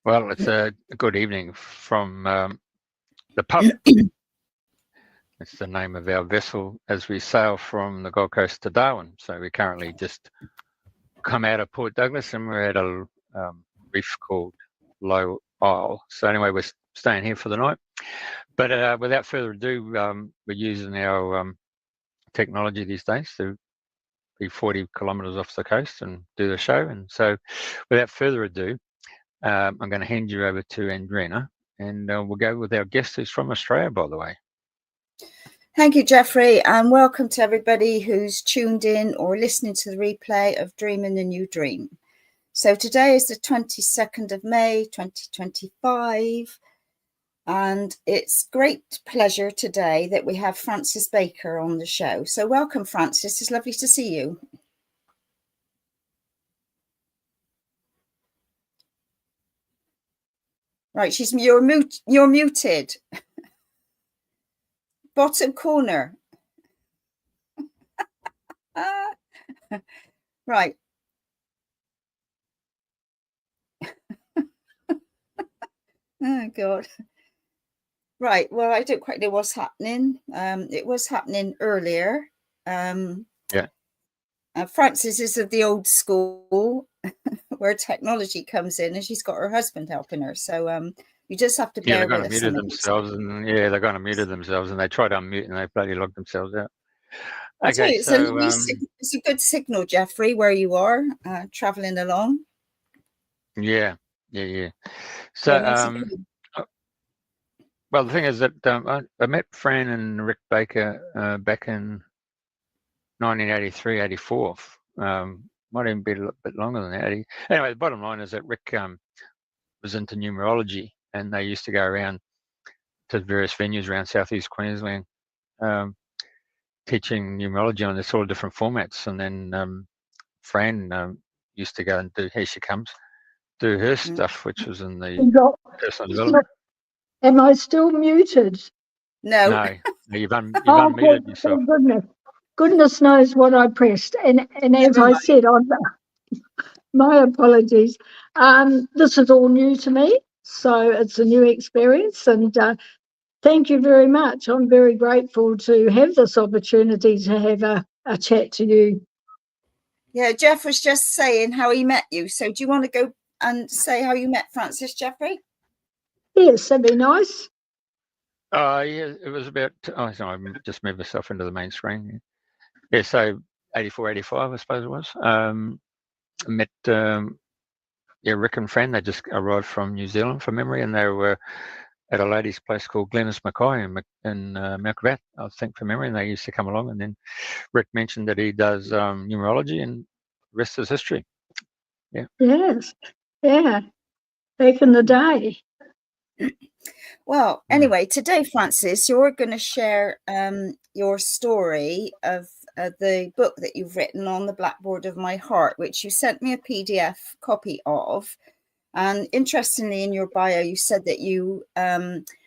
Well, it's a good evening from the pub. It's the name of our vessel as we sail from the Gold Coast to Darwin. So we currently just come out of Port Douglas and we're at a reef called Low Isle. So anyway, we're staying here for the night. But without further ado, we're using our technology these days to be 40 kilometres off the coast and do the show. And so without further ado, I'm going to hand you over to Andrena, and we'll go with our guest who's from Australia, by the way. Thank you, Jeffrey, and welcome to everybody who's tuned in or listening to the replay of Dreaming the New Dream. So today is the 22nd of May, 2025, and it's great pleasure today that we have Francis Baker on the show. So welcome, Francis. It's lovely to see you. Right, you're muted. Bottom corner. Right. Oh God. Right. Well, I don't quite know what's happening. It was happening earlier. Yeah. Frances is of the old school where technology comes in, and she's got her husband helping her. So you just have to bear they're going with to us. mute themselves, and they're going to mute themselves, and they try to unmute, and they bloody log themselves out. Okay, so it's a good signal, Jeffrey, where you are traveling along. Yeah. So, well, the thing is that I met Fran and Rick Baker back in 1983, 84. Might even be a little bit longer than that. Anyway, the bottom line is that Rick was into numerology, and they used to go around to various venues around southeast Queensland teaching numerology on this all different formats. And then Fran used to go and do Here She Comes, do her stuff, which was in the personal development. Am I still muted? No, you've unmuted yourself. Goodness knows what I pressed. And as I said, my apologies. This is all new to me, so it's a new experience. And thank you very much. I'm very grateful to have this opportunity to have a chat to you. Yeah, Jeff was just saying how he met you. So do you want to go and say how you met Francis, Jeffrey? Yes, that'd be nice. Yeah, it was about, I just moved myself into the main screen. Yeah, so 84, 85, I suppose it was. I met Rick and Fran. They just arrived from New Zealand from memory, and they were at a lady's place called Glennis Mackay in Mount Gravatt, I think, from memory, and they used to come along. And then Rick mentioned that he does numerology, and the rest is history. Yeah. Yes. Yeah. Back in the day. Well, anyway, today, Francis, you're going to share your story of the book that you've written on the Blackboard of My Heart, which you sent me a PDF copy of. And interestingly, in your bio, you said that you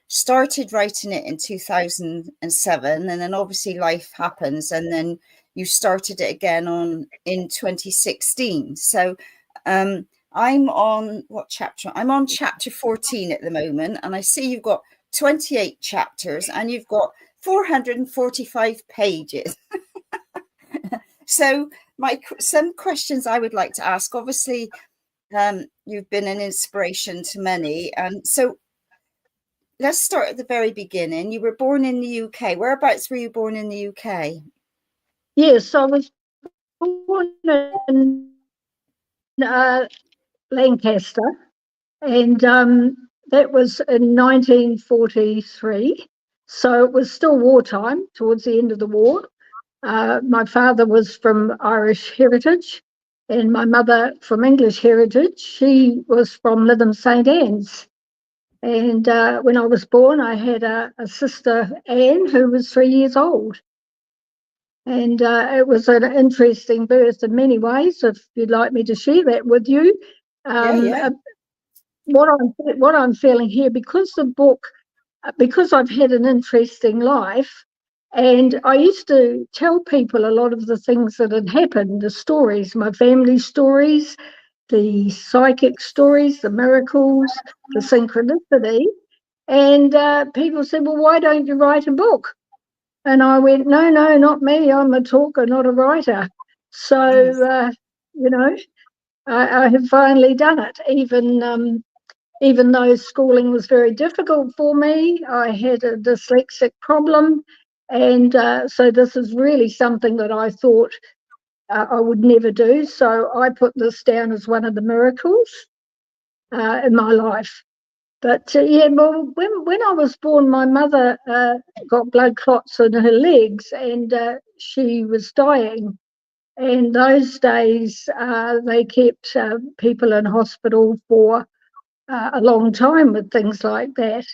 started writing it in 2007, and then obviously life happens, and then you started it again in 2016. So I'm on what chapter? I'm on chapter 14 at the moment, and I see you've got 28 chapters and you've got 445 pages. So some questions I would like to ask. Obviously, you've been an inspiration to many. And so let's start at the very beginning. You were born in the UK. Whereabouts were you born in the UK? Yes, I was born in Lancaster, and that was in 1943. So it was still wartime, towards the end of the war. My father was from Irish heritage, and my mother from English heritage. She was from Lytham St Anne's. And when I was born, I had a sister, Anne, who was 3 years old. And it was an interesting birth in many ways, if you'd like me to share that with you. Yeah. What I'm feeling here, because I've had an interesting life, and I used to tell people a lot of the things that had happened, the stories, my family stories, the psychic stories, the miracles, the synchronicity. And people said, well, why don't you write a book? And I went, no, not me. I'm a talker, not a writer. So, I have finally done it. Even though schooling was very difficult for me, I had a dyslexic problem. And so this is really something that I thought I would never do. So I put this down as one of the miracles in my life. But well, when I was born, my mother got blood clots in her legs, and she was dying. And those days, they kept people in hospital for a long time with things like that.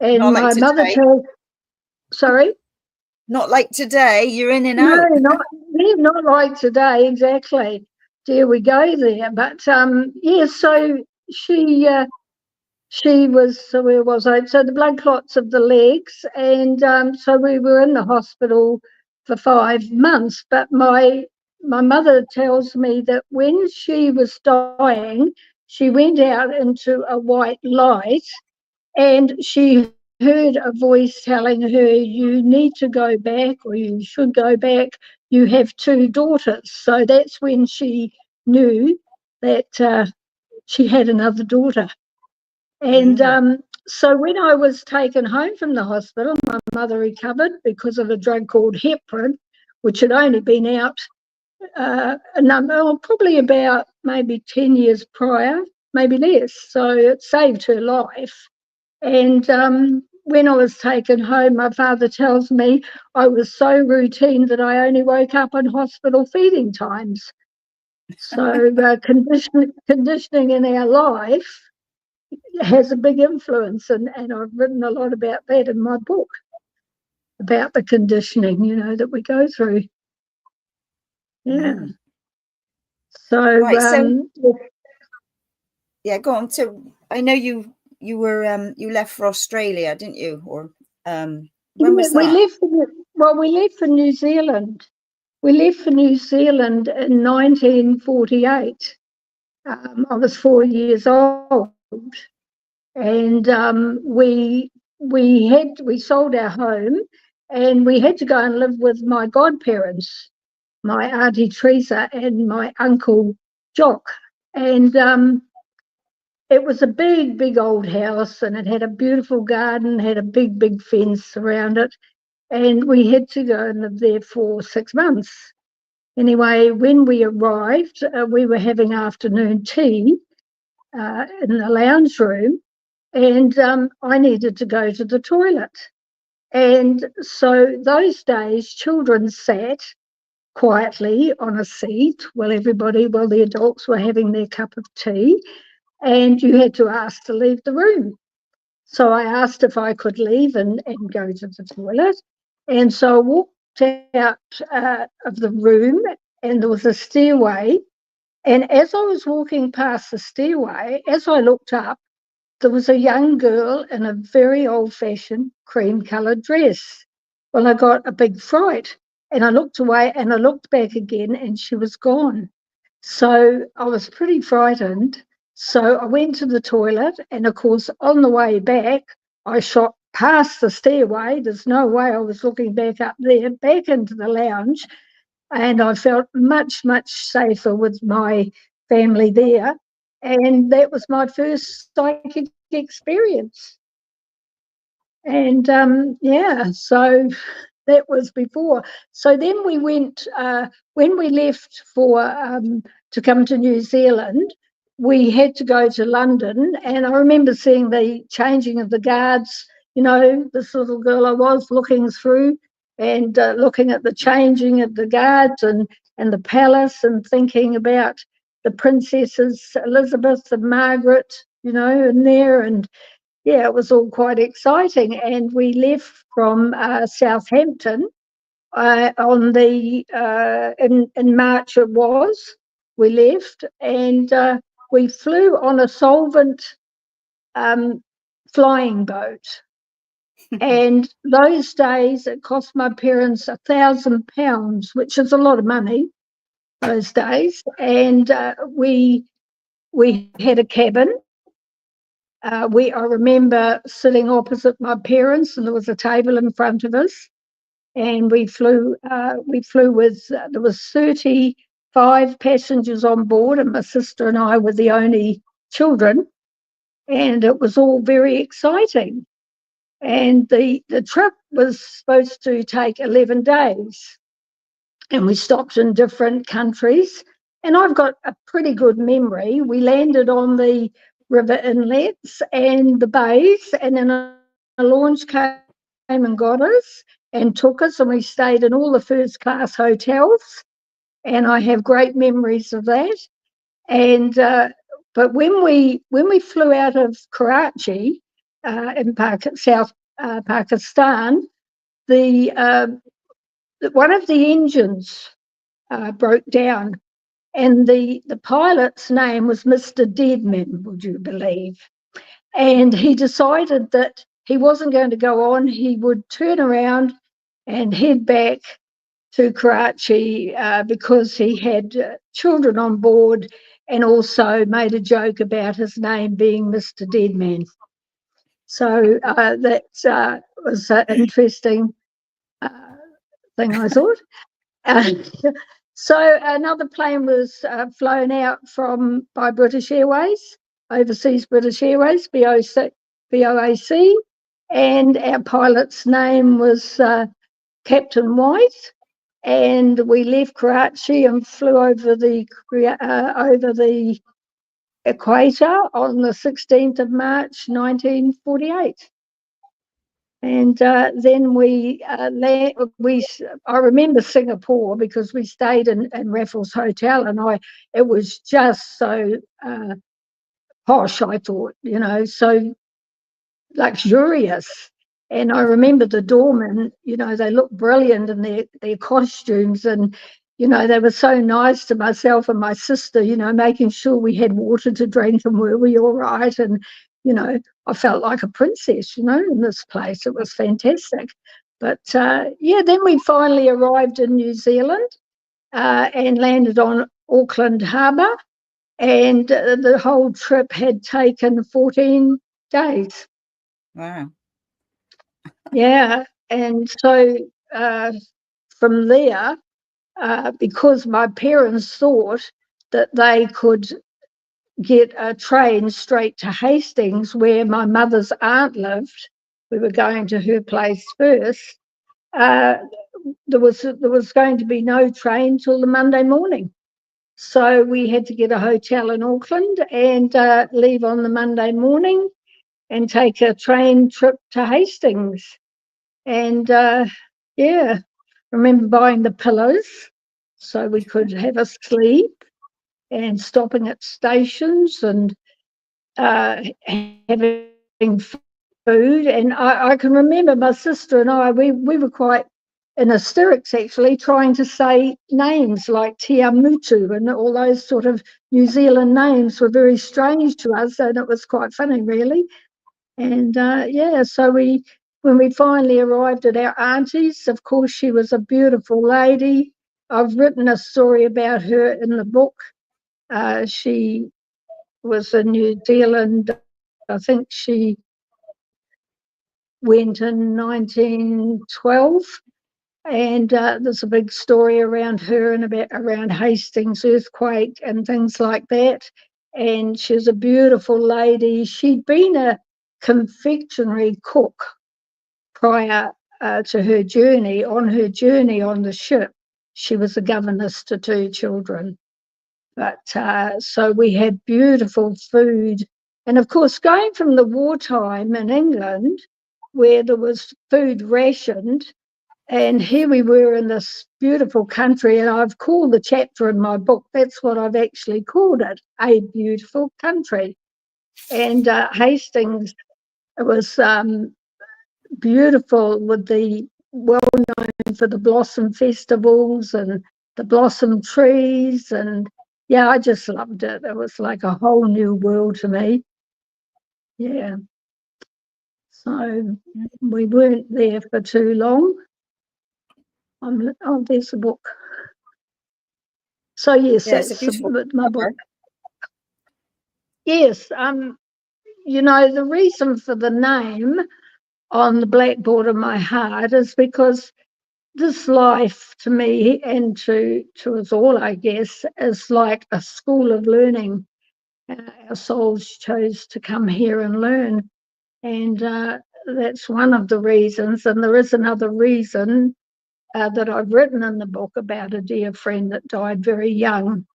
And Not like my mother today. sorry? Not like today. You're in and No, out. not like today, exactly. Dare we go there? But so she was, so where was I? So the blood clots of the legs, and so we were in the hospital for 5 months. But my mother tells me that when she was dying, she went out into a white light, and she heard a voice telling her, you need to go back, or you should go back. You have 2 daughters. So that's when she knew that she had another daughter. And so when I was taken home from the hospital, my mother recovered because of a drug called heparin, which had only been out probably about maybe 10 years prior, maybe less. So it saved her life. And when I was taken home, my father tells me I was so routine that I only woke up on hospital feeding times. So conditioning in our life has a big influence, and I've written a lot about that in my book, about the conditioning, that we go through. Yeah. So, right. So go on. So I know you were you left for Australia, didn't you? Or when was that? we left for New Zealand. We left for New Zealand in 1948. I was 4 years old, and we sold our home, and we had to go and live with my godparents, my auntie Teresa and my uncle Jock. And it was a big old house, and it had a beautiful garden, had a big fence around it, and we had to go and live there for 6 months. Anyway, when we arrived, we were having afternoon tea in the lounge room, and I needed to go to the toilet. And so those days, children sat quietly on a seat while the adults were having their cup of tea, and you had to ask to leave the room. So I asked if I could leave and go to the toilet. And so I walked out of the room, and there was a stairway. And as I was walking past the stairway, as I looked up, there was a young girl in a very old-fashioned cream-coloured dress. Well, I got a big fright, and I looked away, and I looked back again, and she was gone. So I was pretty frightened. So I went to the toilet, and of course, on the way back, I shot past the stairway. There's no way I was looking back up there, back into the lounge, and I felt much safer with my family there. And that was my first psychic experience. And so that was before. So then we went, when we left to come to New Zealand, we had to go to London. And I remember seeing the changing of the guards, this little girl I was looking through and looking at the changing of the guards and the palace, and thinking about the princesses, Elizabeth and Margaret, in there. And yeah, it was all quite exciting. And we left from Southampton on in March it was. We left, and we flew on a solvent flying boat. And those days it cost my parents £1,000, which is a lot of money those days. And we we had a cabin. I remember sitting opposite my parents, and there was a table in front of us, and we flew. With there was 35 passengers on board, and my sister and I were the only children, and it was all very exciting. And the trip was supposed to take 11 days, and we stopped in different countries. And I've got a pretty good memory. We landed on the river inlets and the bays, and then a launch came and got us and took us, and we stayed in all the first class hotels. And I have great memories of that. And but when we flew out of Karachi in South Pakistan, the one of the engines broke down, and the pilot's name was Mr. Deadman, would you believe? And he decided that he wasn't going to go on. He would turn around and head back to Karachi because he had children on board, and also made a joke about his name being Mr. Deadman. So that was an interesting thing, I thought. So another plane was flown out by British Airways, Overseas British Airways, BOAC, and our pilot's name was Captain White. And we left Karachi and flew over the equator on the 16th of March, 1948. And then I remember Singapore because we stayed in Raffles Hotel, and it was just so posh, I thought, so luxurious. And I remember the doormen, they looked brilliant in their costumes, and they were so nice to myself and my sister, making sure we had water to drink and were we all right. And I felt like a princess, in this place. It was fantastic. But then we finally arrived in New Zealand and landed on Auckland Harbour, and the whole trip had taken 14 days. Wow. Yeah. And so from there, because my parents thought that they could get a train straight to Hastings, where my mother's aunt lived. We were going to her place first. There was going to be no train till the Monday morning. So we had to get a hotel in Auckland and leave on the Monday morning and take a train trip to Hastings. And remember buying the pillows so we could have a sleep, and stopping at stations and having food. And I can remember my sister and I, we were quite in hysterics actually, trying to say names like Tia Mutu and all those sort of New Zealand names were very strange to us, and it was quite funny really. And so when we finally arrived at our auntie's, of course, she was a beautiful lady. I've written a story about her in the book. She was in New Zealand. I think she went in 1912, and there's a big story around her and around Hastings earthquake and things like that. And she's a beautiful lady. She'd been a confectionery cook prior to her journey. On her journey on the ship, she was a governess to 2 children. But so we had beautiful food. And of course, going from the wartime in England, where there was food rationed, and here we were in this beautiful country, and I've called the chapter in my book, that's what I've actually called it, A Beautiful Country. And Hastings, it was beautiful, with the well-known for the blossom festivals and the blossom trees. And I just loved it. It was like a whole new world to me. Yeah. So we weren't there for too long. There's a book. So yes, Yeah, it's a that's beautiful my book. Yes. You know, the reason for the name on the blackboard of my heart is because this life to me and to us all, I guess, is like a school of learning. Our souls chose to come here and learn. And that's one of the reasons. And there is another reason that I've written in the book about a dear friend that died very young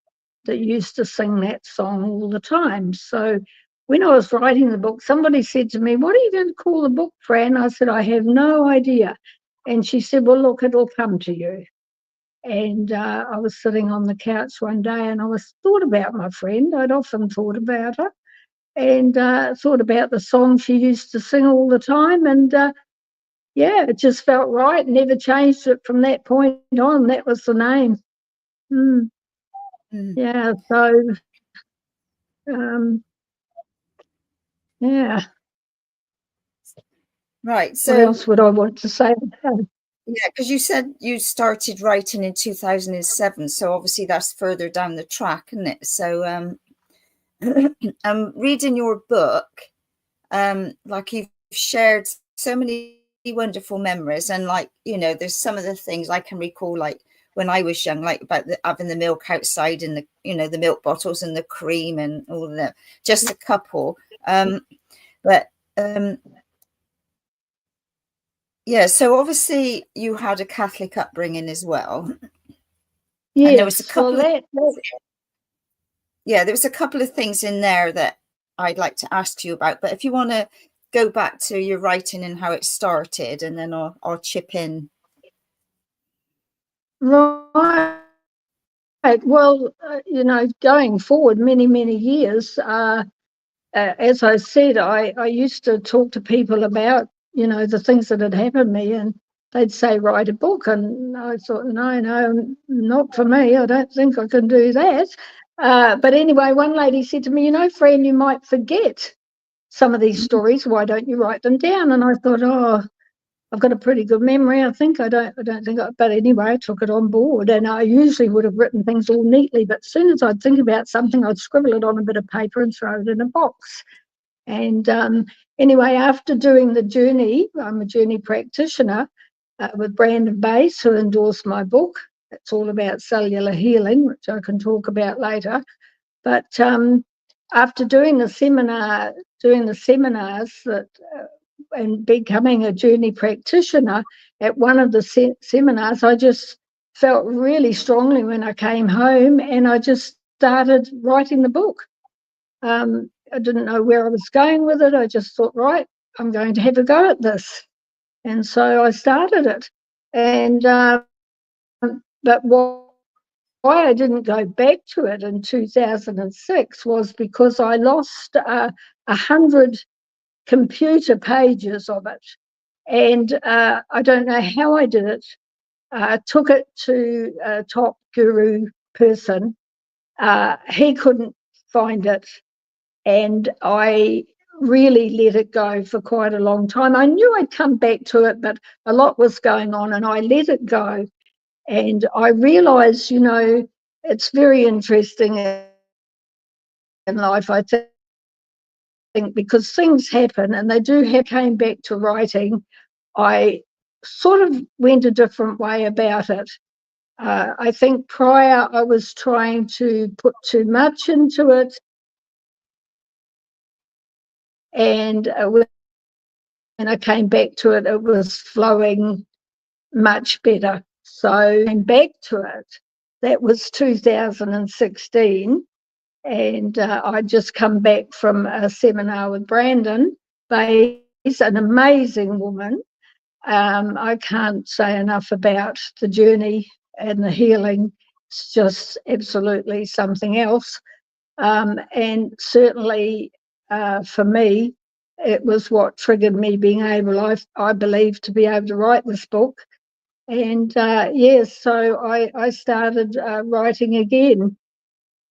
that used to sing that song all the time. So when I was writing the book, somebody said to me, "What are you going to call the book, Fran?" I said, "I have no idea." And she said, "Well, look, it'll come to you." And I was sitting on the couch one day and thought about my friend. I'd often thought about her and thought about the song she used to sing all the time. And yeah, it just felt right. Never changed it from that point on. That was the name. Mm. Mm. Yeah, so yeah. Right. What So else would I want to say? yeah, because you said you started writing in 2007, so obviously that's further down the track, isn't it? So reading your book, like you've shared so many wonderful memories, and like, you know, there's some of the things I can recall, like when I was young, like about having the milk outside and the, you know, the milk bottles and the cream and all of that, just a couple. But yeah, so obviously you had a Catholic upbringing as well. Yes, And there was a couple well, of, yeah, there was a couple of things in there that I'd like to ask you about. But if you want to go back to your writing and how it started, and then I'll chip in. right. Well, you know, going forward many years, as I said, I used to talk to people about, you know, the things that had happened to me, and they'd say, write a book. And I thought, no, not for me. I don't think I can do that. But anyway, one lady said to me, you know, Fran, you might forget some of these stories. Why don't you write them down? And I thought, oh, I've got a pretty good memory. I think I don't think. But anyway, I took it on board, and I usually would have written things all neatly. But as soon as I'd think about something, I'd scribble it on a bit of paper and throw it in a box. And anyway, after doing the journey, I'm a journey practitioner with Brandon Base, who endorsed my book. It's all about cellular healing, which I can talk about later. But after doing the seminars that and becoming a journey practitioner, at one of the seminars, I just felt really strongly when I came home, and I just started writing the book. I didn't know where I was going with it. I just thought, right, I'm going to have a go at this. And so I started it. And but why I didn't go back to it in 2006 was because I lost 100 computer pages of it. And I don't know how I did it. I took it to a top guru person. He couldn't find it. And I really let it go for quite a long time. I knew I'd come back to it, but a lot was going on, and I let it go. And I realised, you know, it's very interesting in life, I think, because things happen, and they do have. Came back to writing, I sort of went a different way about it. I think prior I was trying to put too much into it, and when I came back to it, it was flowing much better. So I came back to it. That was 2016, and I'd just come back from a seminar with Brandon Bayes, an amazing woman. I can't say enough about the journey and the healing. It's just absolutely something else. And certainly for me, it was what triggered me being able, I believe, to be able to write this book. And yes, so I started writing again,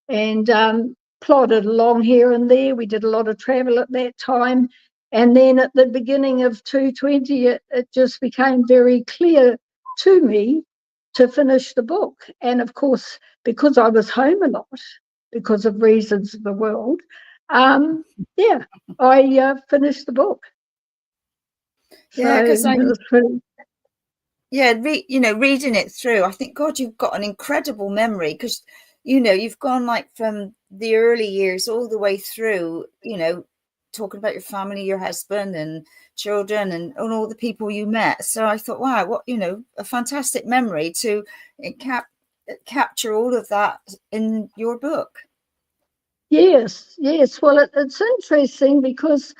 and plodded along here and there. We did a lot of travel at that time. And then at the beginning of 220, it just became very clear to me to finish the book. And of course, because I was home a lot, because of reasons of the world, yeah, I finished the book. Yeah, because it was pretty. Yeah, reading it through, I think, God, you've got an incredible memory, because, you've gone like from the early years all the way through, talking about your family, your husband and children and all the people you met. So I thought, wow, what, a fantastic memory to capture all of that in your book. Yes. Well, it's interesting because,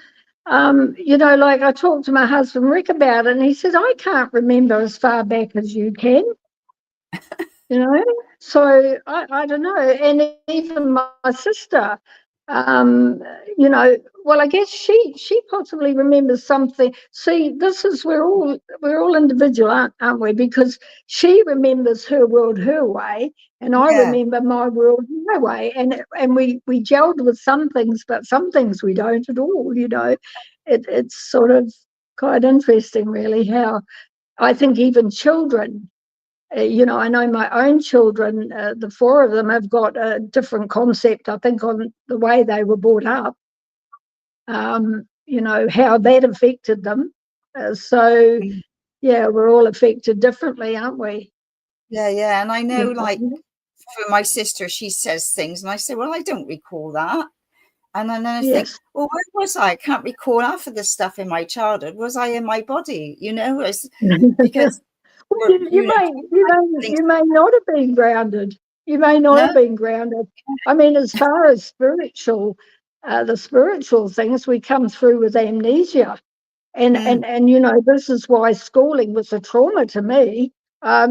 like I talked to my husband Rick about it, and he said, I can't remember as far back as you can, So I don't know. And even my sister, well, I guess she possibly remembers something. See, this is we're all individual, aren't we? Because she remembers her world her way, and I remember my world my way, and we gelled with some things, but some things we don't at all. It's sort of quite interesting, really, how I think even children. I know my own children, the four of them have got a different concept, I think, on the way they were brought up, how that affected them. So, yeah, we're all affected differently, aren't we? Yeah. And I know, like, for my sister, she says things, and I say, well, I don't recall that. And then I think, well, where was I? I can't recall half of the stuff in my childhood. Was I in my body? Because you may not have been grounded. You may not have been grounded. I mean, as far as the spiritual things, we come through with amnesia. And this is why schooling was a trauma to me. I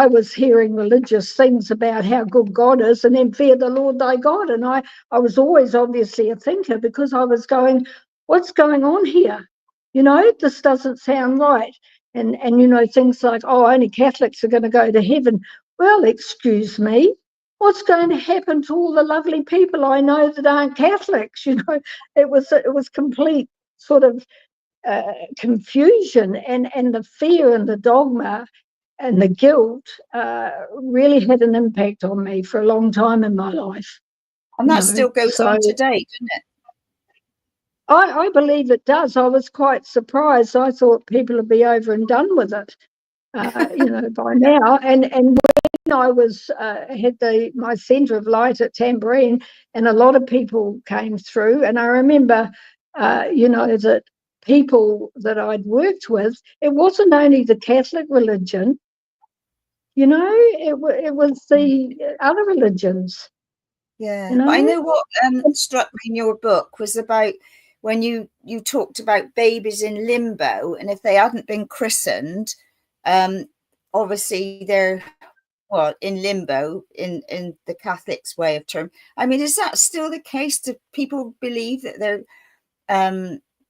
was hearing religious things about how good God is, and then fear the Lord thy God. And I was always obviously a thinker, because I was going, what's going on here? This doesn't sound right. And things like, oh, only Catholics are going to go to heaven. Well, excuse me, what's going to happen to all the lovely people I know that aren't Catholics? It was complete sort of confusion, and the fear and the dogma and the guilt really had an impact on me for a long time in my life. And that still goes on today, doesn't it? I believe it does. I was quite surprised. I thought people would be over and done with it, by now. And when I was had my centre of light at Tambourine, and a lot of people came through, and I remember, that people that I'd worked with, it wasn't only the Catholic religion, it was the other religions. Yeah, but I know what struck me in your book was about when you talked about babies in limbo, and if they hadn't been christened, obviously they're in limbo in the Catholic's way of term. I mean, is that still the case? Do people believe that they're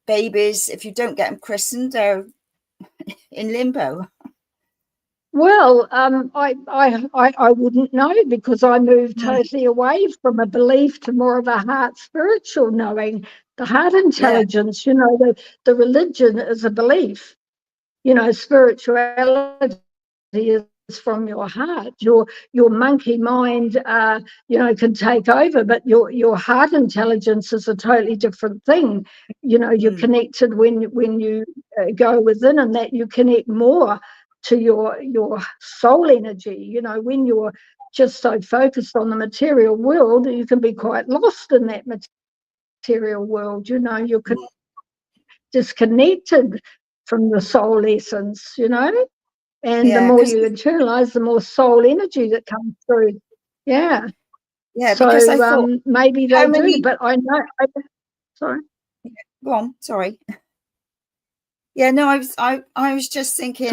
babies, if you don't get them christened, they're in limbo? Well, I wouldn't know, because I moved totally away from a belief to more of a heart spiritual knowing, the heart intelligence. The religion is a belief. Spirituality is from your heart. Your monkey mind, can take over, but your heart intelligence is a totally different thing. You're connected when you go within, and that you connect more to your soul energy. When you're just so focused on the material world, you can be quite lost in that material world. You're disconnected from the soul essence. And the more you internalize, the more soul energy that comes through. Yeah. So because I thought, maybe they do, but I know. Sorry. Go on. Sorry. Yeah, no, I was just thinking,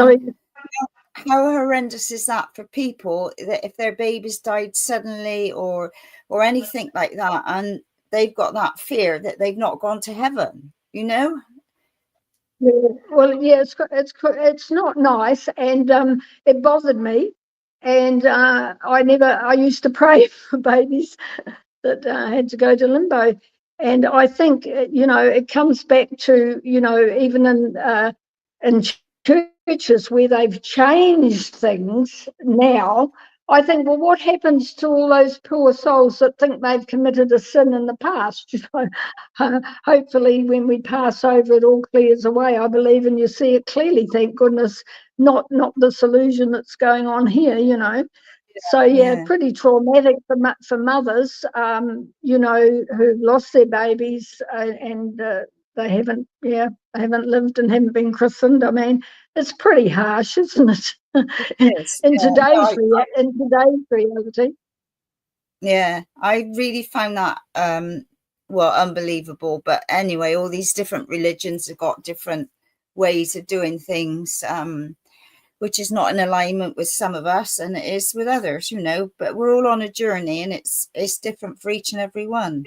how horrendous is that for people that if their babies died suddenly or anything like that, and they've got that fear that they've not gone to heaven, Yeah, well, yeah, it's not nice, and it bothered me, and I used to pray for babies that had to go to limbo, and I think it comes back to even in churches where they've changed things now. I think, well, what happens to all those poor souls that think they've committed a sin in the past? Hopefully, when we pass over, it all clears away, I believe, and you see it clearly. Thank goodness, not this illusion that's going on here. So pretty traumatic for mothers, who've lost their babies and they haven't lived and haven't been christened. I mean, it's pretty harsh, isn't it? in today's reality. Yeah, I really found that unbelievable. But anyway, all these different religions have got different ways of doing things, which is not in alignment with some of us, and it is with others, but we're all on a journey, and it's different for each and every one.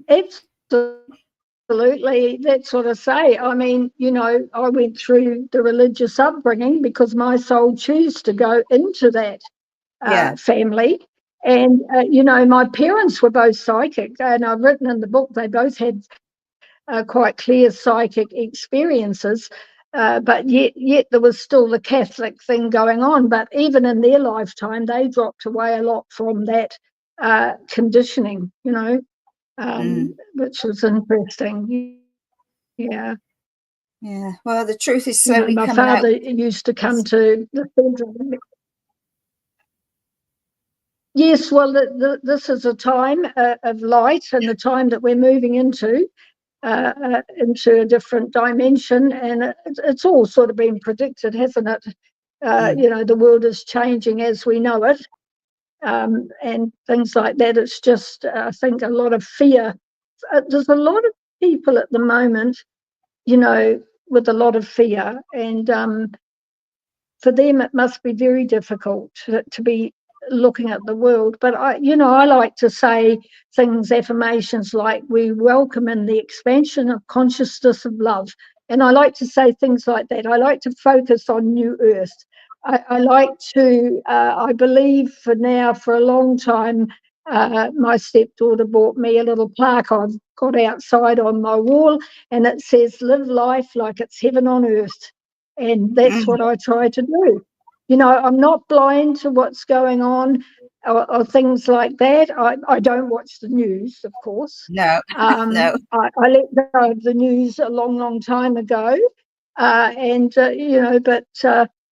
Absolutely, that's what I say. I mean, I went through the religious upbringing because my soul chose to go into that family. And, my parents were both psychic, and I've written in the book they both had quite clear psychic experiences, but yet there was still the Catholic thing going on. But even in their lifetime, they dropped away a lot from that conditioning, which was interesting. Yeah. Yeah. Well, the truth is slowly my coming father out. used to come to the centre. Yes, well, this is a time of light, and the time that we're moving into a different dimension, and it's all sort of been predicted, hasn't it? The world is changing as we know it, and things like that. It's just, I think, a lot of fear. There's a lot of people at the moment, with a lot of fear, and for them it must be very difficult to be looking at the world. But I like to say affirmations like, we welcome in the expansion of consciousness of love. And I like to say things like that. I like to focus on new earth. I like to, I believe for a long time, my stepdaughter bought me a little plaque I've got outside on my wall, and it says, live life like it's heaven on earth. And that's what I try to do. I'm not blind to what's going on or things like that. I don't watch the news, of course. No, no. I let go of the news a long, long time ago. But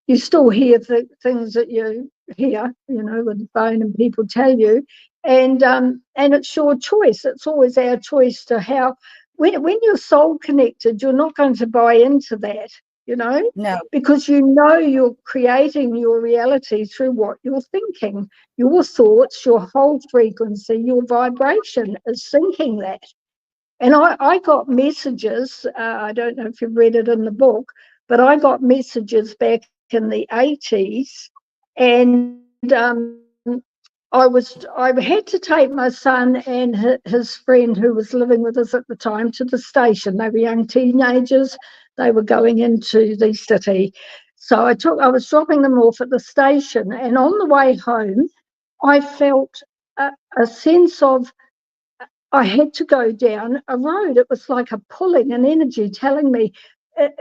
you still hear the things that you hear, with the phone, and people tell you. And it's your choice. It's always our choice to how, when you're soul connected, you're not going to buy into that. No. Because you're creating your reality through what you're thinking. Your thoughts, your whole frequency, your vibration is syncing that. And I got messages, I don't know if you've read it in the book, but I got messages back in the 80s, and I had to take my son and his friend, who was living with us at the time, to the station. They were young teenagers. They were going into the city. So I was dropping them off at the station, and on the way home, I felt a sense of, I had to go down a road. It was like a pulling, an energy telling me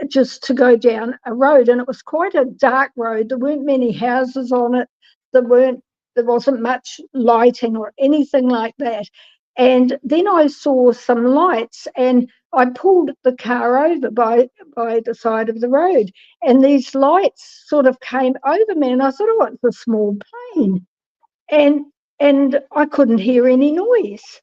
just to go down a road. And it was quite a dark road. There weren't many houses on it. There wasn't much lighting or anything like that. And then I saw some lights, and I pulled the car over by the side of the road. And these lights sort of came over me, and I thought, oh, it's a small plane. And I couldn't hear any noise.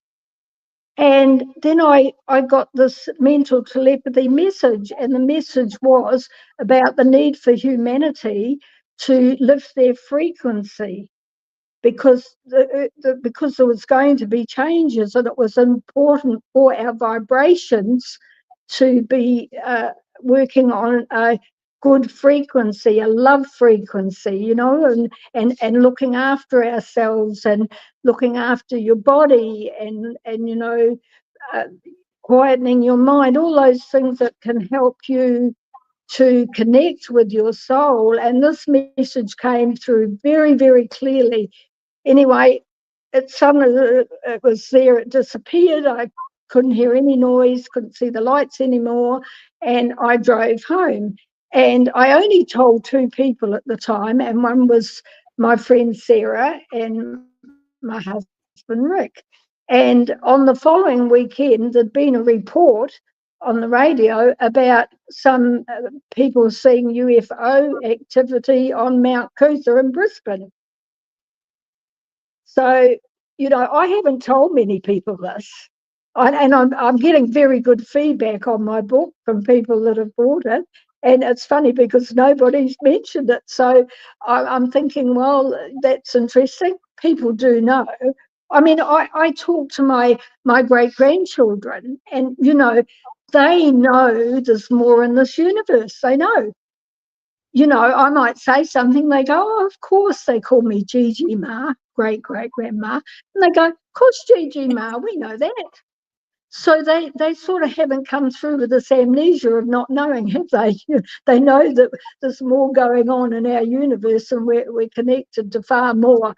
And then I got this mental telepathy message, and the message was about the need for humanity to lift their frequency, because because there was going to be changes, and it was important for our vibrations to be working on a good frequency, a love frequency, and looking after ourselves, and looking after your body, and quietening your mind, all those things that can help you to connect with your soul. And this message came through very, very clearly. Anyway, it was there, it disappeared. I couldn't hear any noise, couldn't see the lights anymore, and I drove home. And I only told two people at the time, and one was my friend Sarah and my husband Rick. And on the following weekend, there'd been a report on the radio about some people seeing UFO activity on Mount Cootha in Brisbane. So, I haven't told many people this. And I'm getting very good feedback on my book from people that have bought it. And it's funny because nobody's mentioned it. So I'm thinking, well, that's interesting. People do know. I mean, I talk to my great-grandchildren and, they know there's more in this universe. They know. I might say something, they go, oh, of course, they call me Gigi Ma, great-great-grandma. And they go, of course, Gigi Ma, we know that. So they sort of haven't come through with this amnesia of not knowing, have they? They know that there's more going on in our universe and we're connected to far more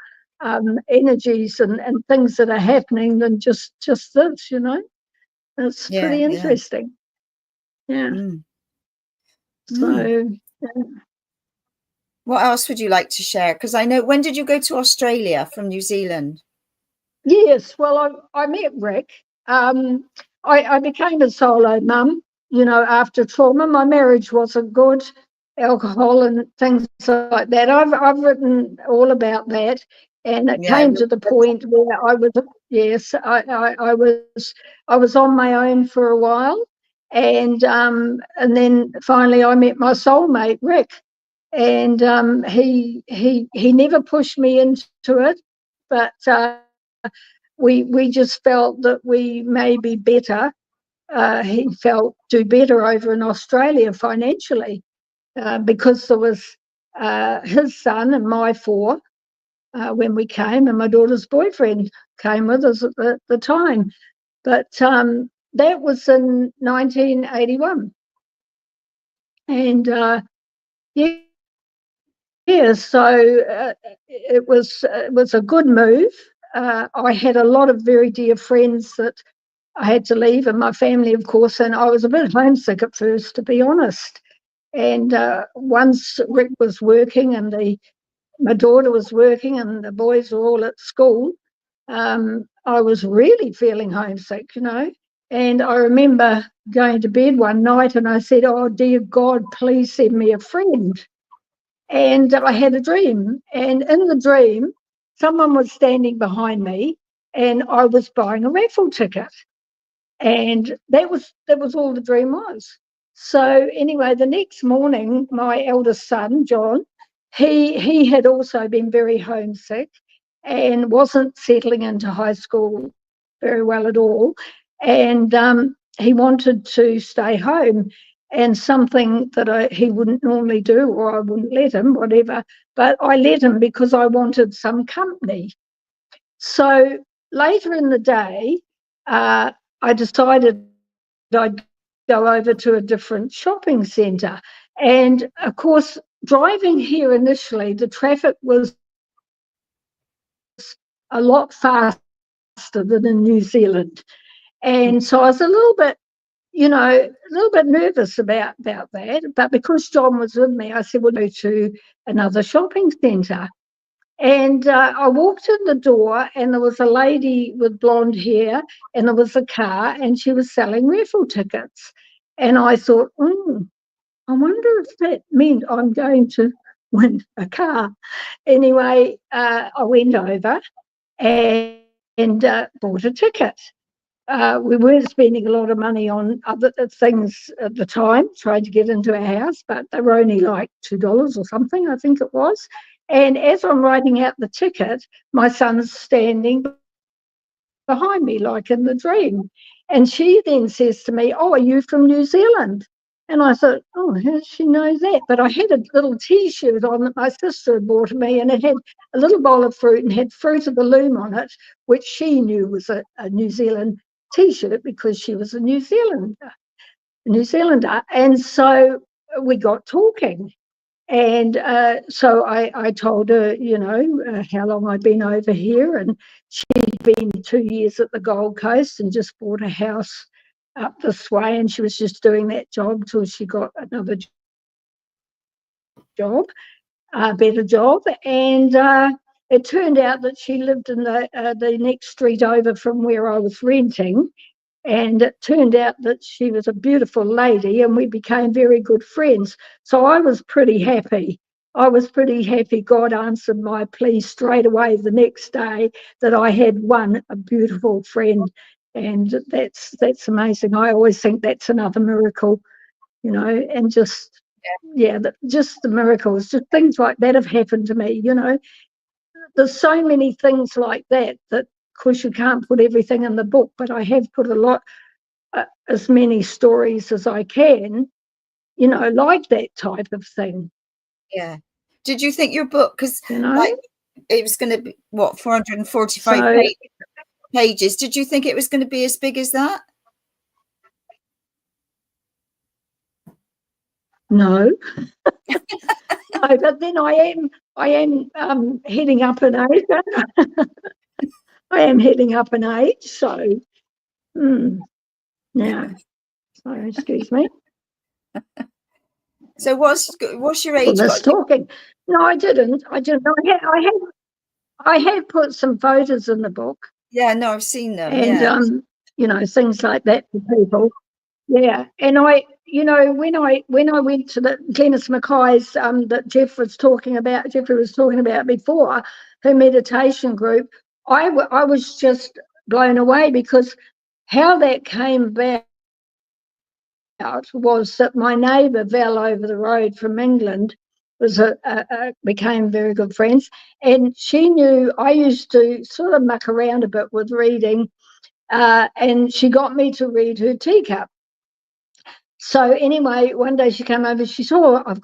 energies and things that are happening than just this, It's pretty interesting. Yeah. So... What else would you like to share? Because I know, when did you go to Australia from New Zealand? Yes, well, I met Rick. I became a solo mum, after trauma. My marriage wasn't good, alcohol and things like that. I've written all about that, and it came to the point where I was on my own for a while, and then finally I met my soulmate Rick, and he never pushed me into it, but we just felt that we may be better. He felt do better over in Australia financially because there was his son and my four when we came, and my daughter's boyfriend came with us at the time. But that was in 1981. And so it was a good move. I had a lot of very dear friends that I had to leave, and my family, of course, and I was a bit homesick at first, to be honest. And once Rick was working and my daughter was working and the boys were all at school, I was really feeling homesick, And I remember going to bed one night and I said, oh, dear God, please send me a friend. And I had a dream. And in the dream, someone was standing behind me and I was buying a raffle ticket. And that was all the dream was. So anyway, the next morning, my eldest son, John, he had also been very homesick and wasn't settling into high school very well at all. And he wanted to stay home, and something that he wouldn't normally do, or I wouldn't let him, whatever, but I let him because I wanted some company. So later in the day, I decided I'd go over to a different shopping centre. And of course, driving here initially, the traffic was a lot faster than in New Zealand. And so I was a little bit nervous about that. But because John was with me, I said, we'll go to another shopping centre. And I walked in the door and there was a lady with blonde hair and there was a car and she was selling raffle tickets. And I thought, I wonder if that meant I'm going to win a car. Anyway, I went over and bought a ticket. We weren't spending a lot of money on other things at the time, trying to get into our house, but they were only like $2 or something, I think it was. And as I'm writing out the ticket, my son's standing behind me, like in the dream. And she then says to me, oh, are you from New Zealand? And I thought, oh, how does she know that? But I had a little T-shirt on that my sister had bought me, and it had a little bowl of fruit and had Fruit of the Loom on it, which she knew was a New Zealand T-shirt because she was a New Zealander. And so we got talking. And so I told her, how long I'd been over here, and she'd been 2 years at the Gold Coast and just bought a house up this way, and she was just doing that job till she got another job. a better job. And it turned out that she lived in the next street over from where I was renting. And it turned out that she was a beautiful lady, and we became very good friends. So I was pretty happy. God answered my plea straight away the next day that I had won a beautiful friend. And that's amazing. I always think that's another miracle, and just the miracles, just things like that have happened to me. There's so many things like that of course you can't put everything in the book, but I have put a lot, as many stories as I can, like that type of thing. Yeah. Did you think your book, because like it was going to be 445 pages? Did you think it was going to be as big as that? No. No, but then I am heading up in age. I am heading up in age, so yeah. So excuse me. So what's your age? Well, talking. No, I didn't. I have put some photos in the book. Yeah, no, I've seen them. And things like that for people. Yeah, and when I went to the Glenys Mackay's that Jeffrey was talking about before, her meditation group, I was just blown away, because how that came about was that my neighbour Val over the road from England became very good friends, and she knew I used to sort of muck around a bit with reading, and she got me to read her teacup. So anyway, one day she came over. She saw, I'm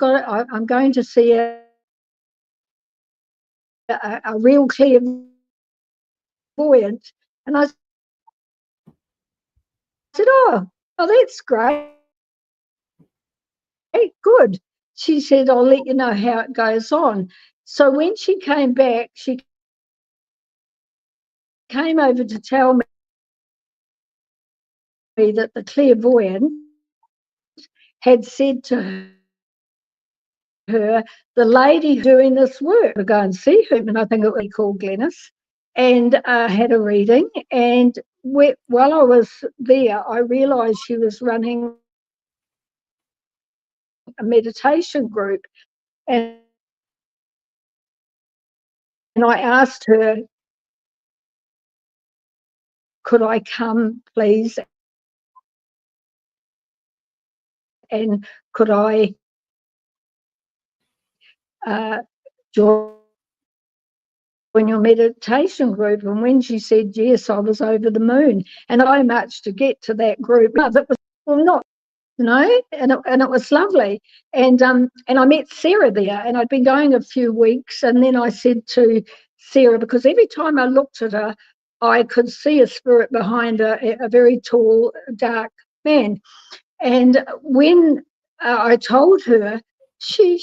going to see a real clairvoyant, and I said, "Oh, that's great, good." She said, "I'll let you know how it goes on." So when she came back, she came over to tell me that the clairvoyant had said to her, the lady doing this work, to go and see her, and I think it was called Glenys, and had a reading. And while I was there, I realised she was running a meditation group, and I asked her, could I come, please, and could I join your meditation group? And when she said yes, I was over the moon. And I much to get to that group. No, that was not, and it was lovely. And I met Sarah there, and I'd been going a few weeks, and then I said to Sarah, because every time I looked at her, I could see a spirit behind her, a very tall, dark man. And when I told her, she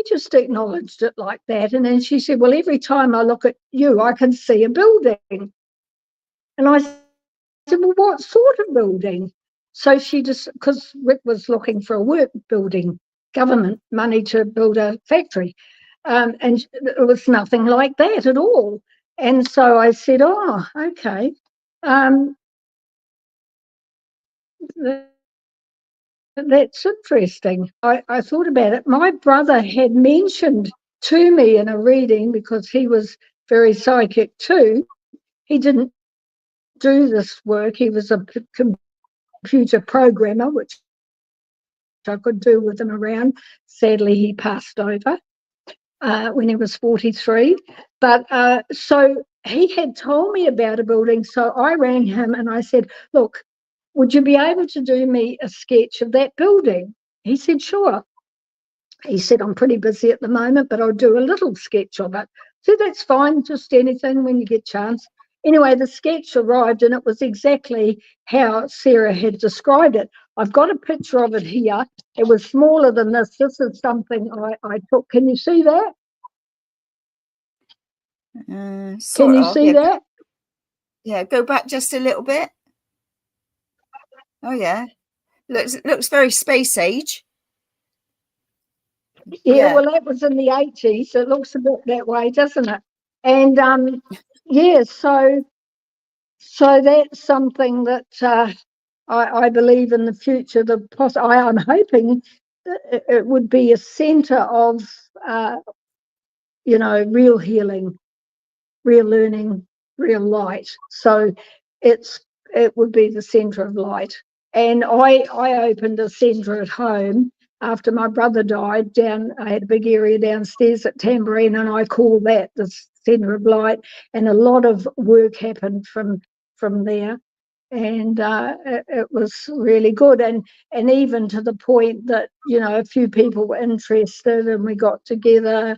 just acknowledged it like that. And then she said, well, every time I look at you, I can see a building. And I said, well, what sort of building? So she just, because Rick was looking for a work building, government money to build a factory. And it was nothing like that at all. And so I said, oh, okay. That's interesting. I thought about it. My brother had mentioned to me in a reading, because he was very psychic too. He didn't do this work. He was a computer programmer, which I could do with him around. Sadly, he passed over when he was 43. But so he had told me about a building. So I rang him and I said, look, would you be able to do me a sketch of that building? He said, sure. He said, I'm pretty busy at the moment, but I'll do a little sketch of it. So that's fine, just anything when you get a chance. Anyway, the sketch arrived, and it was exactly how Sarah had described it. I've got a picture of it here. It was smaller than this. This is something I took. Can you see that? Can you see that? Yeah, go back just a little bit. Oh yeah, looks very space age. Yeah, well, that was in the 80s. It looks a bit that way, doesn't it? And yeah, so that's something that I believe in the future. I'm hoping that it would be a centre of real healing, real learning, real light. So it would be the centre of light. And I opened a centre at home after my brother died. I had a big area downstairs at Tambourine, and I call that the centre of light. And a lot of work happened from there. And it was really good, and even to the point that a few people were interested, and we got together,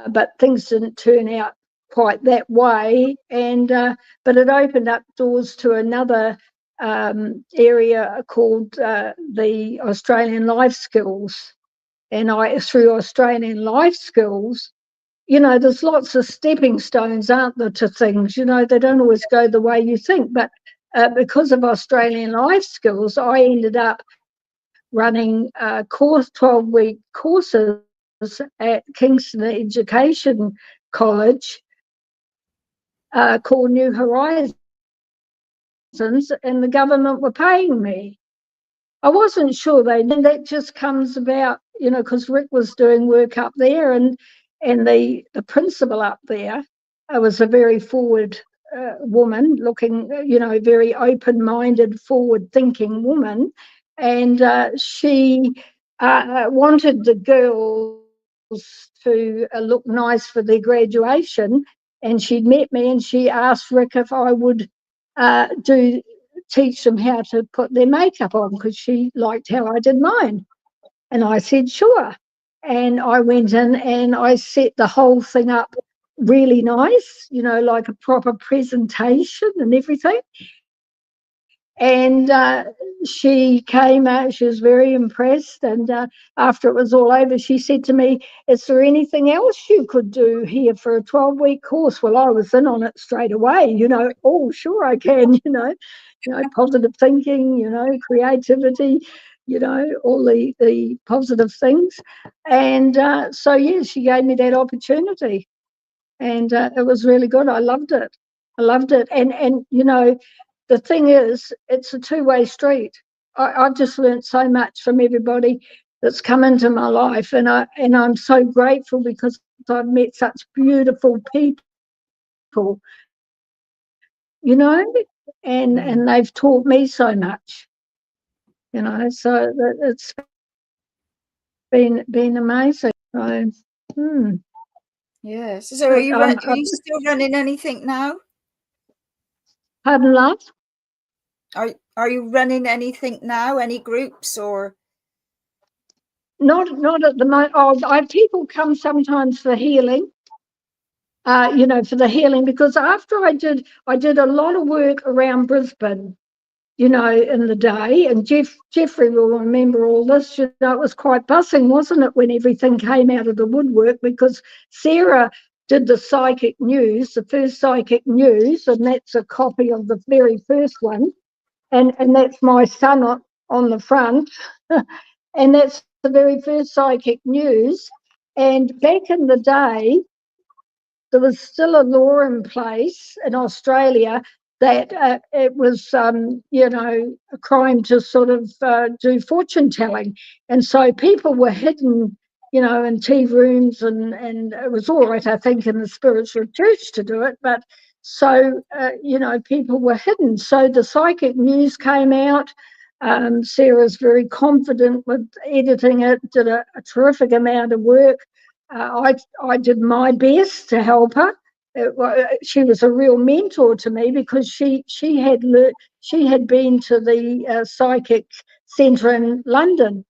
but things didn't turn out quite that way. And but it opened up doors to another area called the Australian Life Skills, and through Australian Life Skills, there's lots of stepping stones, aren't there, to things. They don't always go the way you think, but because of Australian Life Skills, I ended up running 12-week courses at Kingston Education College called New Horizons, and the government were paying me. I wasn't sure that just comes about, because Rick was doing work up there, and the principal up there was a very forward woman, looking, very open-minded, forward-thinking woman, and she wanted the girls to look nice for their graduation, and she'd met me, and she asked Rick if I would teach them how to put their makeup on, because she liked how I did mine. And I said, sure. And I went in and I set the whole thing up really nice, like a proper presentation and everything. And she came out, she was very impressed. And after it was all over, she said to me, is there anything else you could do here for a 12-week course? Well, I was in on it straight away, oh, sure I can, positive thinking, creativity, all the positive things. And so, yeah, she gave me that opportunity. And it was really good. I loved it. And the thing is, it's a two-way street. I've just learned so much from everybody that's come into my life, and I'm so grateful because I've met such beautiful people, and they've taught me so much, so it's been amazing. So, Yes. So are you still running anything now? Pardon, love? Are you running anything now? Any groups or? Not at the moment. People come sometimes for healing. For the healing, because after I did a lot of work around Brisbane, in the day, and Jeffrey will remember all this. It was quite buzzing, wasn't it, when everything came out of the woodwork, because Sarah did the psychic news, the first psychic news, and that's a copy of the very first one, and that's my son on the front, and that's the very first psychic news. And back in the day, there was still a law in place in Australia that it was, a crime to sort of do fortune telling. And so people were hidden, in tea rooms, and it was all right, I think, in the spiritual church to do it. But so, people were hidden. So the psychic news came out. Sarah's very confident with editing it, did a terrific amount of work. I did my best to help her. She was a real mentor to me, because she had been to the psychic centre in London,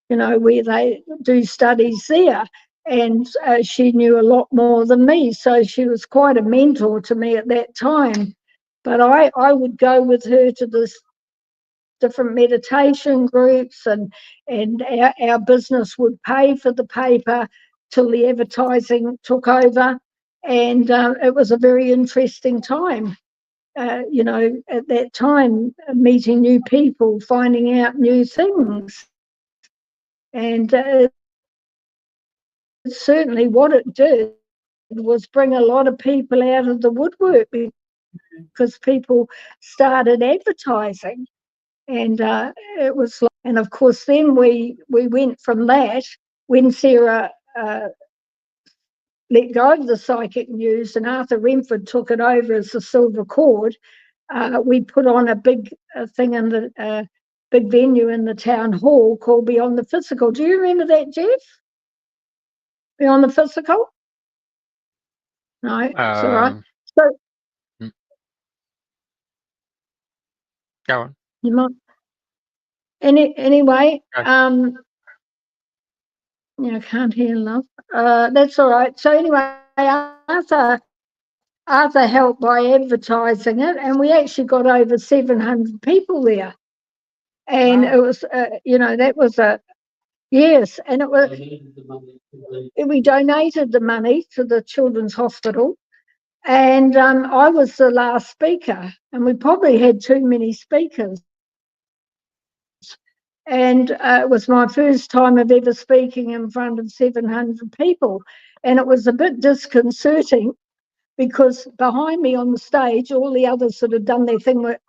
where they do studies there, and she knew a lot more than me. So she was quite a mentor to me at that time. But I would go with her to this different meditation groups, and our business would pay for the paper till the advertising took over, and it was a very interesting time. At that time, meeting new people, finding out new things, and certainly what it did was bring a lot of people out of the woodwork, because people started advertising. And it was like, and of course then we went from that, when Sarah let go of the psychic news and Arthur Remford took it over as the Silver Cord. We put on a big thing in the big venue in the town hall called Beyond the Physical. Do you remember that, Jeff? Beyond the Physical? No, it's all right. So go on. you might. Anyway, yeah, I can't hear, love. That's all right. So anyway, Arthur helped by advertising it, and we actually got over 700 people there. And Wow. it was, that was yes, and it was, we donated the money to the Children's Hospital, and I was the last speaker, and we probably had too many speakers. And it was my first time of ever speaking in front of 700 people, and it was a bit disconcerting, because behind me on the stage, all the others that had done their thing were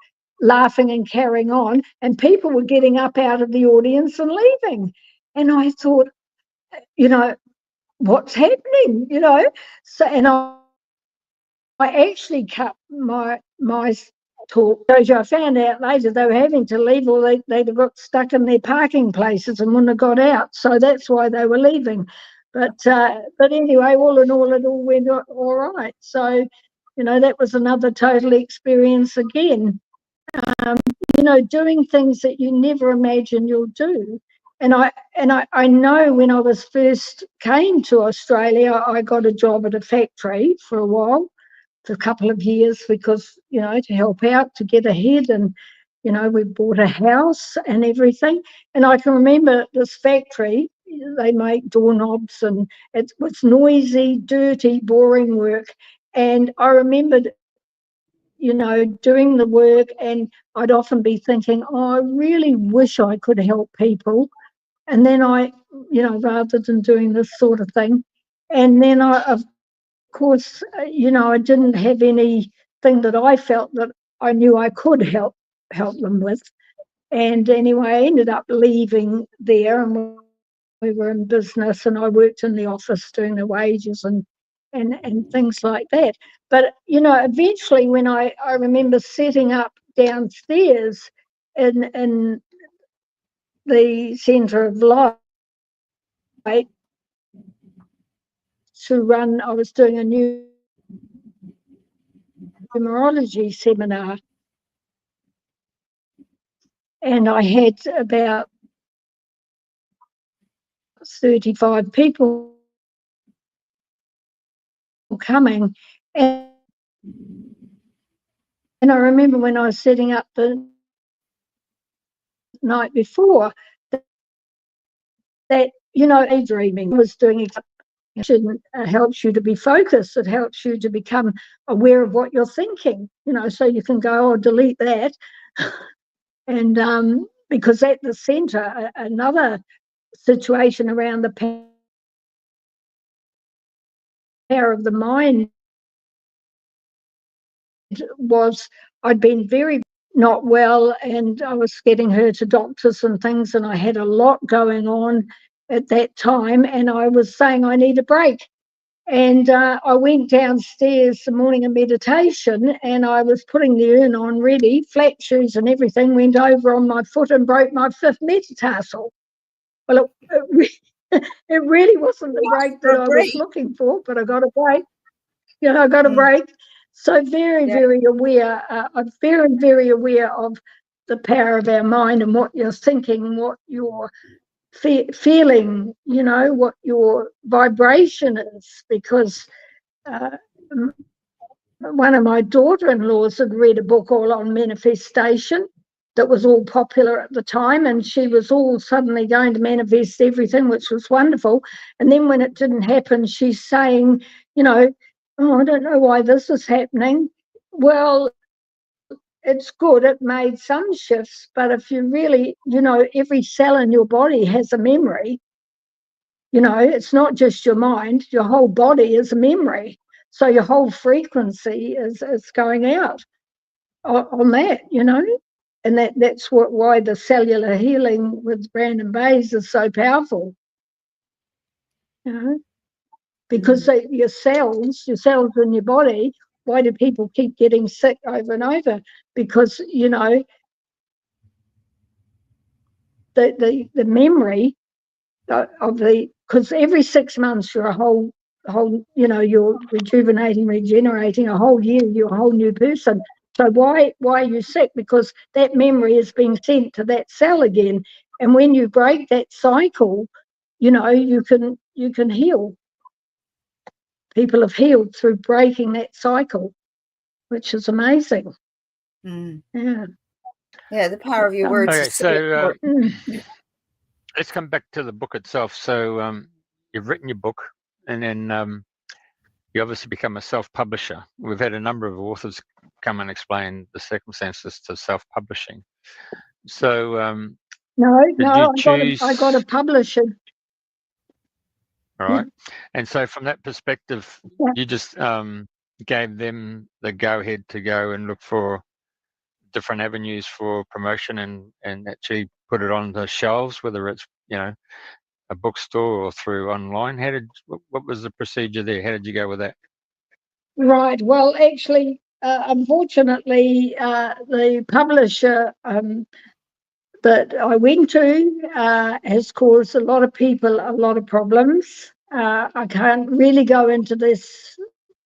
laughing and carrying on, and people were getting up out of the audience and leaving. And I thought, what's happening, So, and I actually cut my talk. I found out later they were having to leave, or they'd got stuck in their parking places and wouldn't have got out. So that's why they were leaving. But anyway, all in all, it all went all right. So, that was another total experience again. Doing things that you never imagine you'll do. And I know when I was first came to Australia, I got a job at a factory for a while, for a couple of years, because, to help out, to get ahead. And, we bought a house and everything. And I can remember this factory, they make doorknobs, and it was noisy, dirty, boring work. And I remembered, doing the work, and I'd often be thinking, oh, I really wish I could help people. And then rather than doing this sort of thing. And then of course, I didn't have anything that I felt that I knew I could help them with. And anyway, I ended up leaving there, and we were in business, and I worked in the office doing the wages and things like that. But, eventually when I remember setting up downstairs in the Centre of Light to run, I was doing a numerology seminar, and I had about 35 people coming. And I remember when I was setting up the night before that, daydreaming was doing it helps you to be focused. It helps you to become aware of what you're thinking, so you can go, oh, delete that. And because at the centre, another situation around the power of the mind was, I'd been very not well, and I was getting her to doctors and things, and I had a lot going on at that time, and I was saying I need a break. And I went downstairs the morning of meditation, and I was putting the urn on ready, flat shoes and everything, went over on my foot and broke my fifth metatarsal. Well, it really wasn't the break that I was looking for, but I got a break. I got a break. So very, very aware. I'm very, very aware of the power of our mind and what you're thinking, what you're feeling, what your vibration is. Because one of my daughter-in-laws had read a book all on manifestation that was all popular at the time, and she was all suddenly going to manifest everything, which was wonderful. And then when it didn't happen, she's saying, oh, I don't know why this is happening. Well, it's good. It made some shifts, but if you really, every cell in your body has a memory, It's not just your mind, your whole body is a memory. So your whole frequency is going out on that, and that's why the cellular healing with Brandon Bayes is so powerful, because your cells in your body. Why do people keep getting sick over and over? Because the memory of because every 6 months you're a whole you're regenerating a whole year, you're a whole new person. So why are you sick? Because that memory is being sent to that cell again, and when you break that cycle, you can heal. People have healed through breaking that cycle, which is amazing. Yeah, the power of your words. Okay, is so let's come back to the book itself. So you've written your book, and then you obviously become a self-publisher. We've had a number of authors come and explain the circumstances to self-publishing. So no, choose... I got a publisher. Right. And so from that perspective, you just gave them the go-ahead to go and look for different avenues for promotion and actually put it on the shelves, whether it's, a bookstore or through online. What was the procedure there? How did you go with that? Right. Well, actually, unfortunately, the publisher that I went to has caused a lot of people a lot of problems. I can't really go into this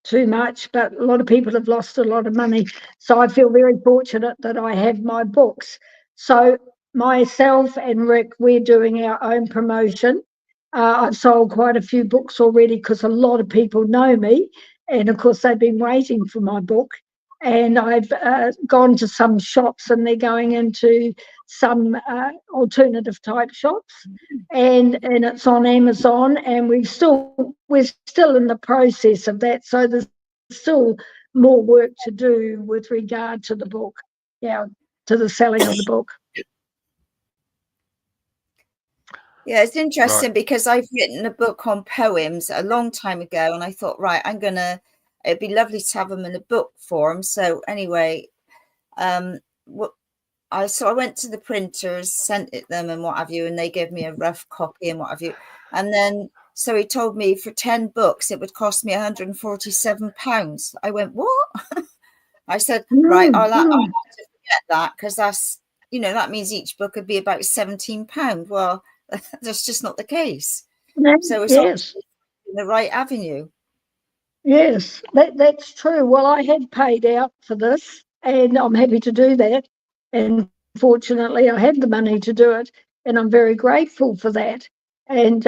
too much, but a lot of people have lost a lot of money. So I feel very fortunate that I have my books. So myself and Rick, we're doing our own promotion. I've sold quite a few books already because a lot of people know me. And of course, they've been waiting for my book. And I've gone to some shops, and they're going into some alternative type shops, and it's on Amazon, and we're still in the process of that. So there's still more work to do with regard to the book, to the selling of the book. Yeah, it's interesting because I've written a book on poems a long time ago, and I thought, right, it'd be lovely to have them in a book form. So anyway, I went to the printers, sent it them and what have you, and they gave me a rough copy and what have you. And then, so he told me for 10 books, it would cost me £147. I went, what? I said, right, I'll have to forget that, because that's, that means each book would be about £17. Well, that's just not the case. So it's obviously the right avenue. Yes, that's true. Well, I had paid out for this, and I'm happy to do that. And fortunately, I have the money to do it, and I'm very grateful for that. And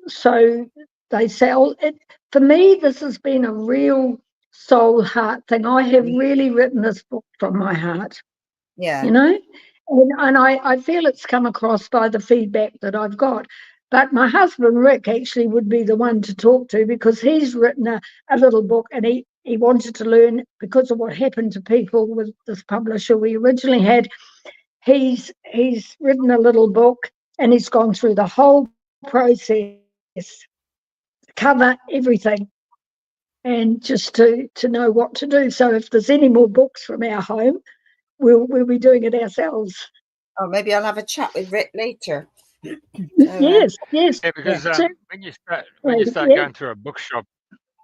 so they sell it. For me, this has been a real soul heart thing. I have really written this book from my heart. Yeah. And I feel it's come across by the feedback that I've got. But my husband, Rick, actually would be the one to talk to, because he's written a little book, and he wanted to learn, because of what happened to people with this publisher we originally had. He's written a little book, and he's gone through the whole process, cover everything, and just to know what to do. So if there's any more books from our home, we'll be doing it ourselves. Oh, maybe I'll have a chat with Rick later. Yes. Yeah, because when you start going through a bookshop,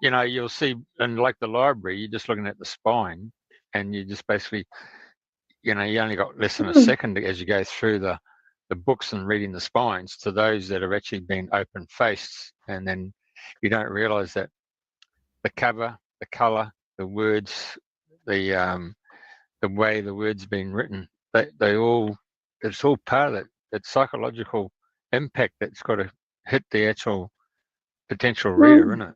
you'll see, and like the library, you're just looking at the spine, and you just basically, you only got less than a second as you go through the books and reading the spines to those that have actually been open faced, and then you don't realize that the cover, the color, the words, the way the words been written, it's all part of that psychological impact that's got to hit the actual potential reader, isn't it?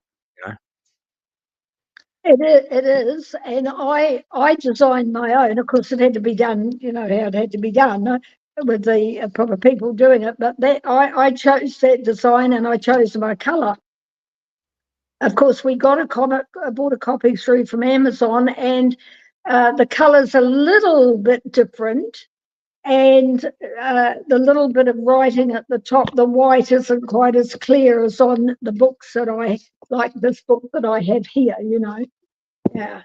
It is, and I designed my own. Of course, it had to be done, how it had to be done, with the proper people doing it. But that I chose that design, and I chose my colour. Of course, we got I bought a copy through from Amazon, and the colour's a little bit different and the little bit of writing at the top, the white isn't quite as clear as on the books that I, like this book that I have here, you know. Yeah.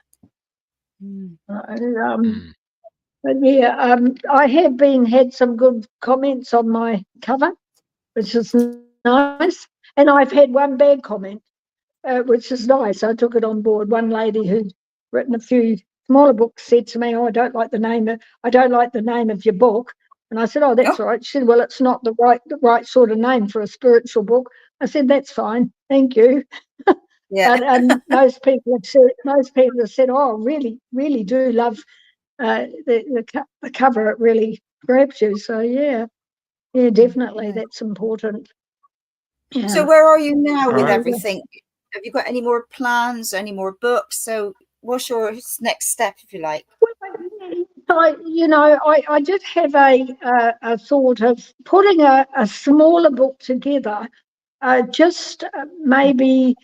But yeah, I have had some good comments on my cover, which is nice. And I've had one bad comment, which is nice. I took it on board. One lady who'd written a few smaller books said to me, "Oh, I don't like the name of your book." And I said, "Oh, that's all right." She said, "Well, it's not the right sort of name for a spiritual book." I said, "That's fine, thank you." Yeah. But most people have said, "Oh, really, really do love the cover. It really grabs you." So yeah, definitely, that's important. Yeah. So where are you now with Right. everything? Have you got any more plans, any more books? So what's your next step, if you like? I did have a thought of putting a smaller book together, just maybe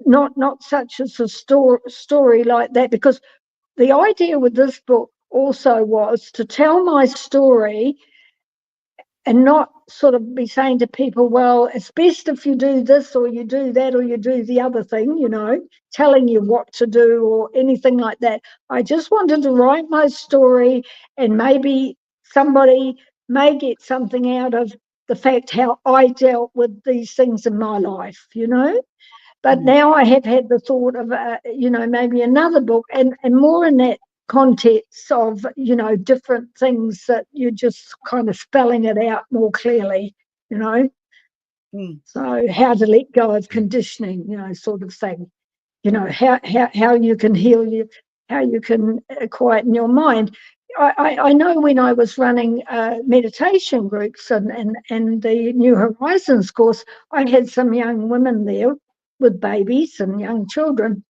not such as a story like that, because the idea with this book also was to tell my story and not sort of be saying to people, well, it's best if you do this or you do that or you do the other thing, telling you what to do or anything like that. I just wanted to write my story, and maybe somebody may get something out of the fact how I dealt with these things in my life, But now I have had the thought of, maybe another book and more in that context of, different things that you're just kind of spelling it out more clearly, So how to let go of conditioning, sort of thing, how you can heal how you can quieten your mind. I know when I was running meditation groups and the New Horizons course, I had some young women there with babies and young children.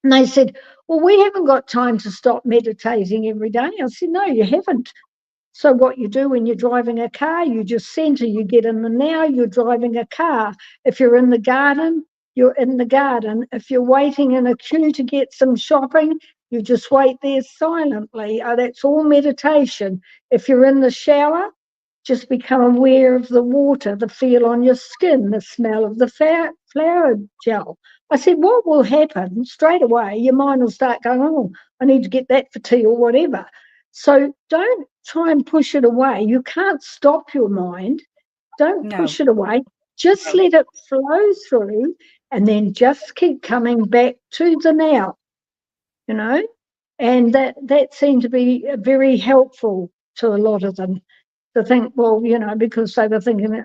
And they said, well, we haven't got time to stop meditating every day. I said, no, you haven't. So what you do when you're driving a car, you just center, you get in the now, you're driving a car. If you're in the garden, you're in the garden. If you're waiting in a queue to get some shopping, you just wait there silently. That's all meditation. If you're in the shower, just become aware of the water, the feel on your skin, the smell of the flower gel. I said, what will happen straight away? Your mind will start going, oh, I need to get that for tea or whatever. So don't try and push it away. You can't stop your mind. Don't push it away. Just let it flow through, and then just keep coming back to the now, And that seemed to be very helpful to a lot of them, to think, well, because they were thinking,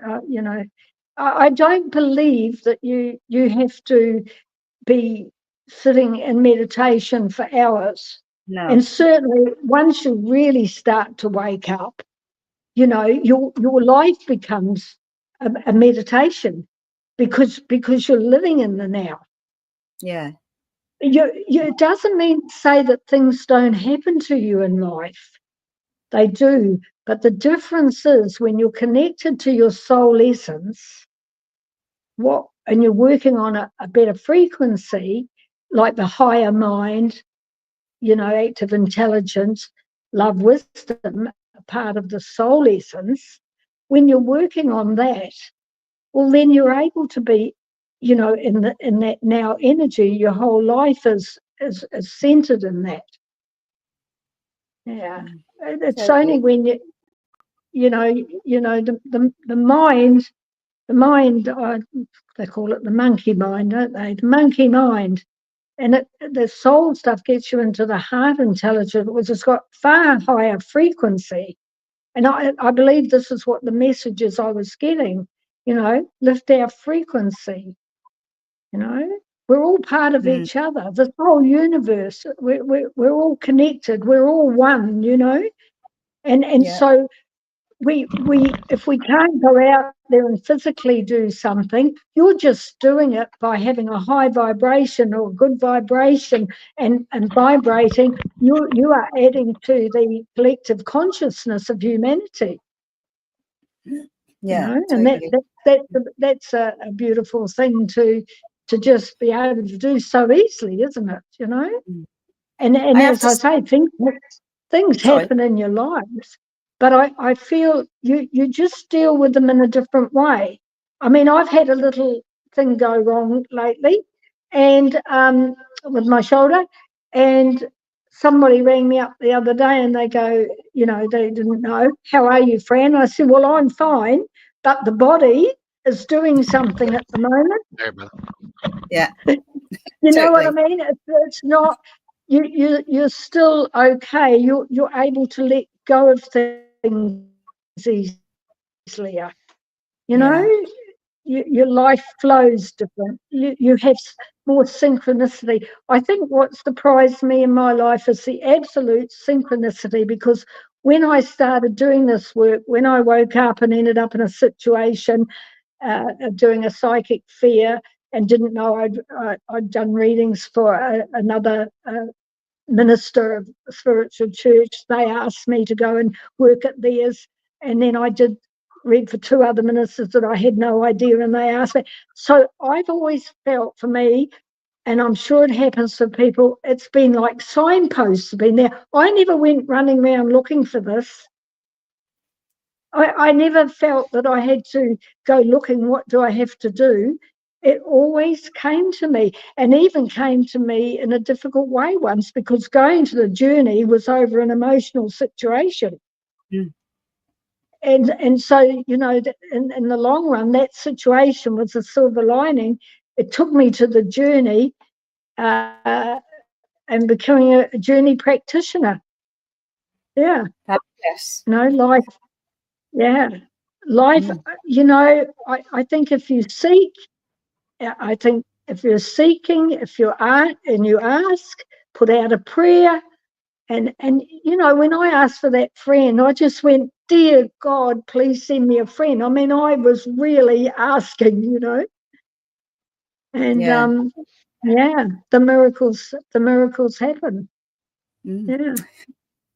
I don't believe that you have to be sitting in meditation for hours. No. And certainly once you really start to wake up, your life becomes a meditation because you're living in the now. Yeah. It doesn't mean to say that things don't happen to you in life. They do. But the difference is when you're connected to your soul essence, and you're working on a better frequency, like the higher mind, active intelligence, love, wisdom, a part of the soul essence, when you're working on that, well, then you're able to be, in that now energy. Your whole life is centered in that. Yeah. It's only when the mind, they call it the monkey mind, don't they? The monkey mind. And the soul stuff gets you into the heart intelligence, which has got far higher frequency. And I believe this is what the messages I was getting, lift our frequency, We're all part of each other. This whole universe, we're all connected. We're all one, And so if we can't go out there and physically do something, you're just doing it by having a high vibration or a good vibration and vibrating. You are adding to the collective consciousness of humanity. Yeah, and totally. that's a beautiful thing to just be able to do so easily, isn't it? And as I say, things happen in your lives, but I feel you just deal with them in a different way. I mean, I've had a little thing go wrong lately, and with my shoulder, and somebody rang me up the other day, and they go, they didn't know, how are you, Fran? I said, well, I'm fine, but the body is doing something at the moment. Yeah. You know what I mean? It's not, you're still okay. You're able to let go of things easier. Your life flows different. You have more synchronicity. I think what surprised me in my life is the absolute synchronicity, because when I started doing this work, when I woke up and ended up in a situation doing a psychic fear and didn't know I'd done readings for another minister of a spiritual church, they asked me to go and work at theirs, and then I did read for two other ministers that I had no idea, and they asked me. So I've always felt, for me, and I'm sure it happens for people, it's been like signposts have been there. I never went running around looking for this. I never felt that I had to go looking, what do I have to do? It always came to me, and even came to me in a difficult way once, because going to the journey was over an emotional situation. Mm. And so, in the long run, that situation was a silver lining. It took me to the journey and becoming a journey practitioner. Yeah. Yes. Life. Yeah. Life, I think if you seek, I think if you're seeking, if you are and you ask, put out a prayer. And when I asked for that friend, I just went, dear God, please send me a friend. I mean, I was really asking, and the miracles happen. Yeah.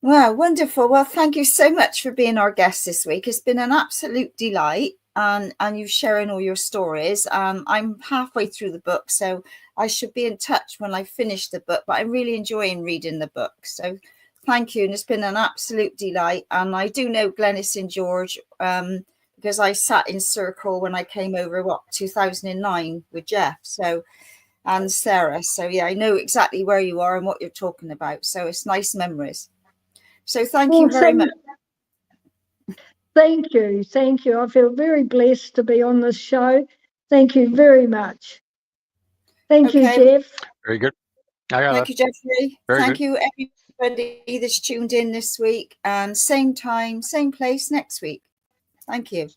Wow, wonderful. Well, thank you so much for being our guest this week. It's been an absolute delight, and you sharing all your stories. I'm halfway through the book, so I should be in touch when I finish the book, but I'm really enjoying reading the book. So thank you. And it's been an absolute delight. And I do know Glenys and George because I sat in circle when I came over, 2009 with Jeff. So, and Sarah. So yeah, I know exactly where you are and what you're talking about. So it's nice memories. So thank you very much. Thank you. Thank you. I feel very blessed to be on this show. Thank you very much. Thank you, Jeff. Very good. Thank you, Jeffrey. Thank good. you, everybody that's tuned in this week. And same time, same place next week. Thank you.